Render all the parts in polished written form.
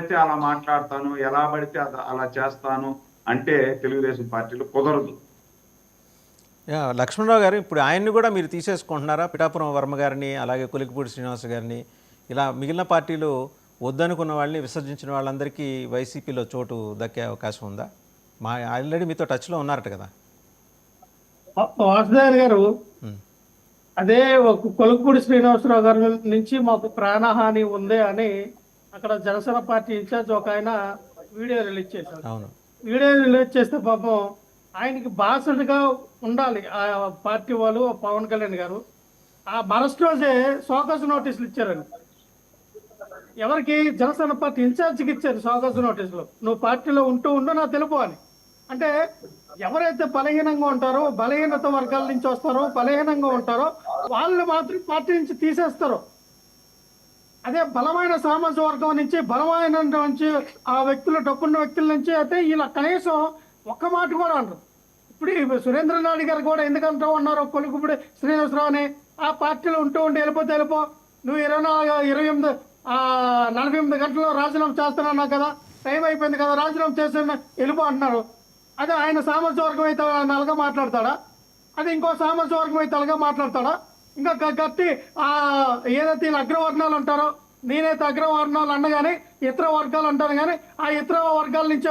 పడితే అలా మాట్లాడతాను, ఎలా పడితే అలా చేస్తాను అంటే తెలుగుదేశం పార్టీలో కుదరదు. లక్ష్మణరావు గారు, ఇప్పుడు ఆయన్ని కూడా మీరు తీసేసుకుంటున్నారా? పిఠాపురం వర్మ గారిని, అలాగే కొలికిపూడి శ్రీనివాస్ గారిని, ఇలా మిగిలిన పార్టీలు వద్దనుకున్న వాళ్ళని విసర్జించిన వాళ్ళందరికీ వైసీపీలో చోటు దక్కే అవకాశం ఉందా? ఆల్రెడీ మీతో టచ్లో ఉన్నారట కదా. వాసుదేవ్ గారు, అదే కొలుకుపూడి శ్రీనివాసరావు గారి నుంచి మాకు ప్రాణహాని ఉంది అని అక్కడ జనసేన పార్టీ ఇన్ఛార్జ్ ఒక ఆయన వీడియో రిలీజ్ చేశారు. అవును, వీడియో రిలీజ్ చేస్తే పాపం ఆయనకి బాసటగా ఉండాలి ఆ పార్టీ వాళ్ళు, పవన్ కళ్యాణ్ గారు. ఆ మరస్ట్ రోజే సోకస్ నోటీసులు ఇచ్చారండి. ఎవరికి? జనసేన పార్టీ ఇన్ఛార్జికి ఇచ్చారు సోకస్ నోటీసులు. నువ్వు పార్టీలో ఉంటూ నా తెలుపు అని. అంటే ఎవరైతే బలహీనంగా ఉంటారో, బలహీనత వర్గాల నుంచి వస్తారో, బలహీనంగా ఉంటారో వాళ్ళు మాత్రం పార్టీ నుంచి తీసేస్తారు. అదే బలమైన సామాజిక వర్గం నుంచి, బలమైన నుంచి ఆ వ్యక్తులు, డబ్బున్న వ్యక్తుల నుంచి అయితే ఇలా కనీసం ఒక్క మాట కూడా అంటారు. ఇప్పుడు సురేంద్రనాథ్ గారు కూడా ఎందుకంటూ ఉన్నారు కొలుకుపూడి శ్రీనివాసరావు అని? ఆ పార్టీలో ఉంటూ వెళ్ళిపోతే వెళ్ళిపో, నువ్వు 48 గంటల్లో రాజీనామా చేస్తున్నావు కదా, టైం అయిపోయింది కదా, రాజీనామా చేసి వెళ్ళిపో అంటున్నారు. అదే ఆయన సామాజిక వర్గం అయితే అలాగా మాట్లాడతాడా? అది ఇంకో సామాజిక వర్గం అయితే అలాగా మాట్లాడతాడా? ఇంకా గట్టి ఏదైతే వీళ్ళు అగ్రవర్ణాలు అంటారో, నేనైతే అగ్రవర్ణాలు అన్న కానీ ఇతర వర్గాలు అంటాను కానీ ఆ ఇతర వర్గాల నుంచి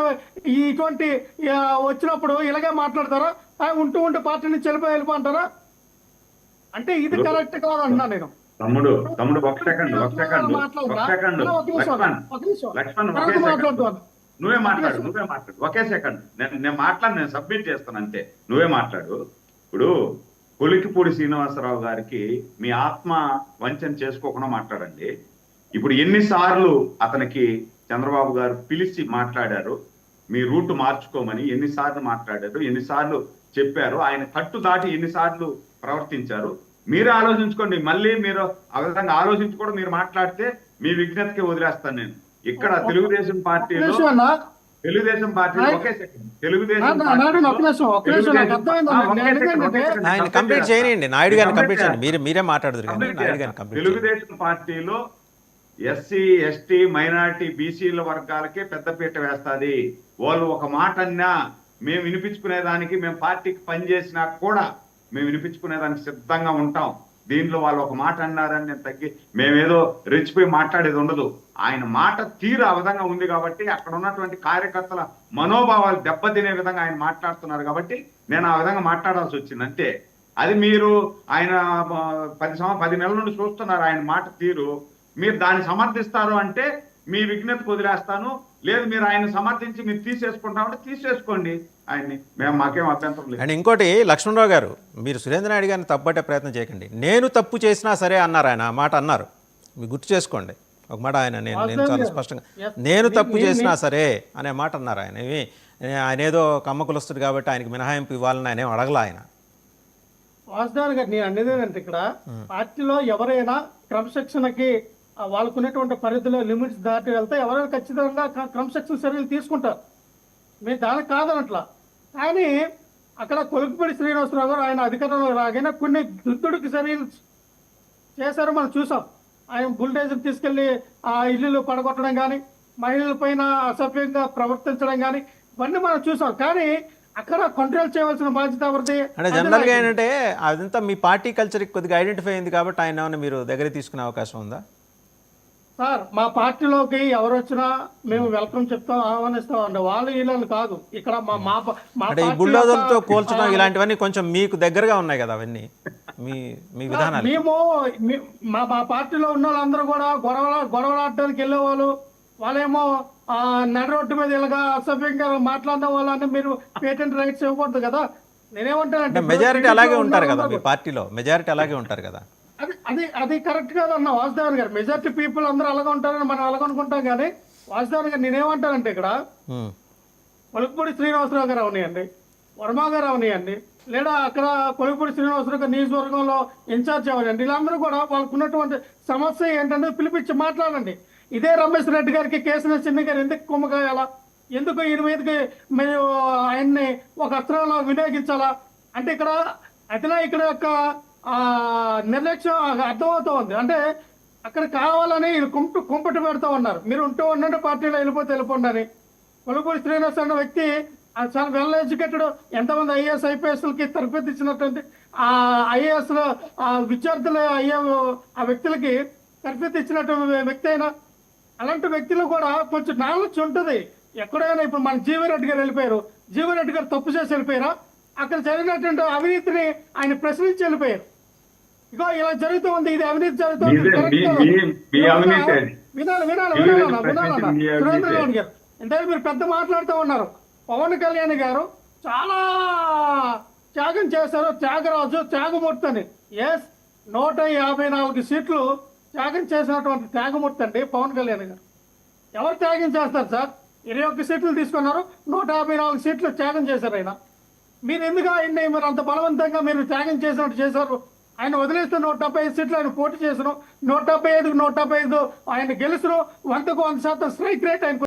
ఇటువంటి వచ్చినప్పుడు ఇలాగే మాట్లాడతారా? ఉంటూ పార్టీ నుంచి వెళ్ళిపో అంటారా? అంటే ఇది కరెక్ట్ కాదు అంటున్నా నేను. తమ్ముడు ఒక సెకండ్ నువ్వే మాట్లాడు ఒకే సెకండ్. నేను సబ్మిట్ చేస్తాను అంతే, నువ్వే మాట్లాడు. ఇప్పుడు కొలికిపూడి శ్రీనివాసరావు గారికి మీ ఆత్మ వంచన చేసుకోకుండా మాట్లాడండి. ఇప్పుడు ఎన్నిసార్లు అతనికి చంద్రబాబు గారు పిలిచి మాట్లాడారు, మీ రూట్ మార్చుకోమని ఎన్నిసార్లు మాట్లాడారు, ఎన్నిసార్లు చెప్పారు, ఆయన కట్టు దాటి ఎన్నిసార్లు ప్రవర్తించారు మీరే ఆలోచించుకోండి. మళ్ళీ మీరు ఆ విధంగా ఆలోచించుకోవడం మీరు మాట్లాడితే మీ విజ్ఞతకి వదిలేస్తాను నేను. ఇక్కడ తెలుగుదేశం పార్టీలో ఒకే సెకండ్ తెలుగుదేశం పార్టీలో ఎస్సీ ఎస్టీ మైనారిటీ బీసీల వర్గాలకే పెద్దపీట వేస్తుంది. వాళ్ళు ఒక మాట అన్నా మేము వినిపించుకునేదానికి, మేము పార్టీకి పనిచేసినా కూడా మేము వినిపించుకునేదానికి సిద్ధంగా ఉంటాం. దీంట్లో వాళ్ళు ఒక మాట అన్నారని నేను మేమేదో రెచ్చిపోయి మాట్లాడేది ఉండదు. ఆయన మాట తీరు ఆ విధంగా ఉంది కాబట్టి అక్కడ ఉన్నటువంటి కార్యకర్తల మనోభావాలు దెబ్బతినే విధంగా ఆయన మాట్లాడుతున్నారు కాబట్టి నేను ఆ విధంగా మాట్లాడాల్సి వచ్చింది అంతే. అది మీరు ఆయన 10 నెలల నుండి చూస్తున్నారు ఆయన మాట తీరు. మీరు దాన్ని సమర్థిస్తారు అంటే మీ విజ్ఞతకు వదిలేస్తాను. లేదు మీరు ఆయన సమర్థించి మీరు తీసేసుకుంటామంటే తీసేసుకోండి ఆయన్ని, మాకేం అభ్యంతరం లేదు. అండ్ ఇంకోటి లక్ష్మణరావు గారు, మీరు సురేంద్రనాయుడు గారిని తప్పట్టే ప్రయత్నం చేయకండి. నేను తప్పు చేసినా సరే అన్నారు ఆయన. ఆ మాట అన్నారు, మీరు గుర్తు చేసుకోండి ఒక మాట. నేను చాలా స్పష్టంగా నేను తప్పు చేసినా సరే అనే మాట అన్నారు ఆయన. ఆయన ఏదో కమ్మకులొస్తుంది కాబట్టి ఆయనకి మినహాయింపు ఇవ్వాలని ఆయన ఏం అడగల. ఆయన వాసుదేవ్ గారు, నేను అనేది ఏంటంటే ఇక్కడ పార్టీలో ఎవరైనా క్రమశిక్షణకి వాళ్ళకున్నటువంటి పరిధిలో లిమిట్స్ దాటి వెళ్తే ఎవరైనా ఖచ్చితంగా క్రమశిక్షణ చర్యలు తీసుకుంటారు. మేము దానికి కాదనట్లా. కానీ అక్కడ కొలుకుపూడి శ్రీనివాసరావు గారు ఆయన అధికారంలో రాగానే కొన్ని దుద్దుడికి చర్యలు చేశారు, మనం చూసాం. ఆయన బుల్డేజర్ తీసుకెళ్లి ఆ ఇల్లులు పడగొట్టడం కానీ, మహిళల పైన అసభ్యంగా ప్రవర్తించడం కానీ ఇవన్నీ మనం చూసాం. కానీ అక్కడ కంట్రోల్ చేయవలసిన బాధ్యత ఎవరిది అంటే జనరల్గా ఏంటంటే అదంతా మీ పార్టీ కల్చర్కి కొద్దిగా ఐడెంటిఫై అయింది కాబట్టి ఆయన ఏమైనా మీరు దగ్గర తీసుకునే అవకాశం ఉందా? సార్, మా పార్టీలోకి ఎవరు వచ్చినా మేము వెల్కమ్ చెప్తాం, ఆహ్వానిస్తాం అండి. వాళ్ళు వీళ్ళు కాదు. ఇక్కడ అంటే ఈ బుల్డోజర్తో కోల్చడం ఇలాంటివన్నీ కొంచెం మీకు దగ్గరగా ఉన్నాయి కదా అవన్నీ మీ విధానాలు. మేము మా పార్టీలో ఉన్న వాళ్ళందరూ కూడా గొడవలాడడానికి వెళ్ళేవాళ్ళు. వాళ్ళేమో నడి రోడ్డు మీద ఇలాగా అసభ్యంగా మాట్లాడిన వాళ్ళని మీరు పేటెంట్ రైట్స్ ఇవ్వకూడదు కదా. నేనేమంటానంటే మెజారిటీ అలాగే ఉంటారు కదా మీ పార్టీలో, మెజారిటీ అలాగే ఉంటారు కదా. అది కరెక్ట్ కాదన్న వాసుదేవన్ గారు. మెజారిటీ పీపుల్ అందరూ అలాగే ఉంటారని మనం అలాగ అనుకుంటాం. కానీ వాసుదేవన్ గారు, నేనేమంటానంటే ఇక్కడ కొలుకుపూడి శ్రీనివాసరావు గారు అవనియండి, వర్మ గారు అవనియండి, లేదా అక్కడ కొలుకుపూడి శ్రీనివాసరావు గారు నియోజకవర్గంలో ఇన్ఛార్జ్ అవ్వండి, వీళ్ళందరూ కూడా వాళ్ళకు ఉన్నటువంటి సమస్య ఏంటంటే పిలిపించి మాట్లాడండి. ఇదే రమేష్ రెడ్డి గారికి కేసీఆర్ చిన్ని గారు ఎందుకు కుమ్మకాయాలా? ఎందుకు ఈయన మీదకి మీరు ఆయన్ని ఒక అస్త్రంలో వినియోగించాలా? అంటే ఇక్కడ అతనే ఇక్కడ యొక్క నిర్లక్ష్యం అర్థమవుతూ ఉంది. అంటే అక్కడ కావాలని ఈయన కుంపటి పెడతా ఉన్నారు. మీరు ఉండండి పార్టీలో వెళ్ళిపోతే వెళ్ళిపోండి అని. కొలుపూడి శ్రీనివాస్ అన్న వ్యక్తి చాలా వెల్ ఎడ్యుకేటెడ్, ఎంతమంది ఐఏఎస్ ఐపీఎస్లకి తరబేతి ఇచ్చినటువంటి ఆ ఐఏఎస్ విద్యార్థులు అయ్యే ఆ వ్యక్తులకి తరబేతి ఇచ్చినటువంటి వ్యక్తి అయినా, అలాంటి వ్యక్తులు కూడా కొంచెం నాలెడ్జ్ ఉంటుంది. ఎక్కడైనా ఇప్పుడు మన జీవరెడ్డి గారు వెళ్ళిపోయారు, జీవరెడ్డి గారు తప్పు చేసి వెళ్ళిపోయారా? అక్కడ జరిగినటువంటి అవినీతిని ఆయన ప్రశ్నించి వెళ్ళిపోయారు. ఇగో ఇలా జరుగుతూ ఉంది, ఇది అవినీతి జరుగుతుంది. సురేంద్ర గౌడ్ గారు ఇంతకు మీరు పెద్ద మాట్లాడుతూ ఉన్నారు. పవన్ కళ్యాణ్ గారు చాలా త్యాగం చేశారు, త్యాగరాజు, త్యాగమూర్తి అని. ఎస్, 154 సీట్లు త్యాగం చేసినటువంటి త్యాగమూర్తి అండి పవన్ కళ్యాణ్ గారు. ఎవరు త్యాగం చేస్తారు సార్? 21 సీట్లు తీసుకున్నారు, 154 సీట్లు త్యాగం చేశారు ఆయన. మీరు ఎందుకు ఆయన్ని మీరు అంత బలవంతంగా మీరు త్యాగం చేసినట్టు చేశారు? ఆయన వదిలేస్తే 175 సీట్లు ఆయన పోటీ చేసిన, 175కు 175 ఆయన గెలుసును, 100% స్ట్రైక్ రేట్ ఆయన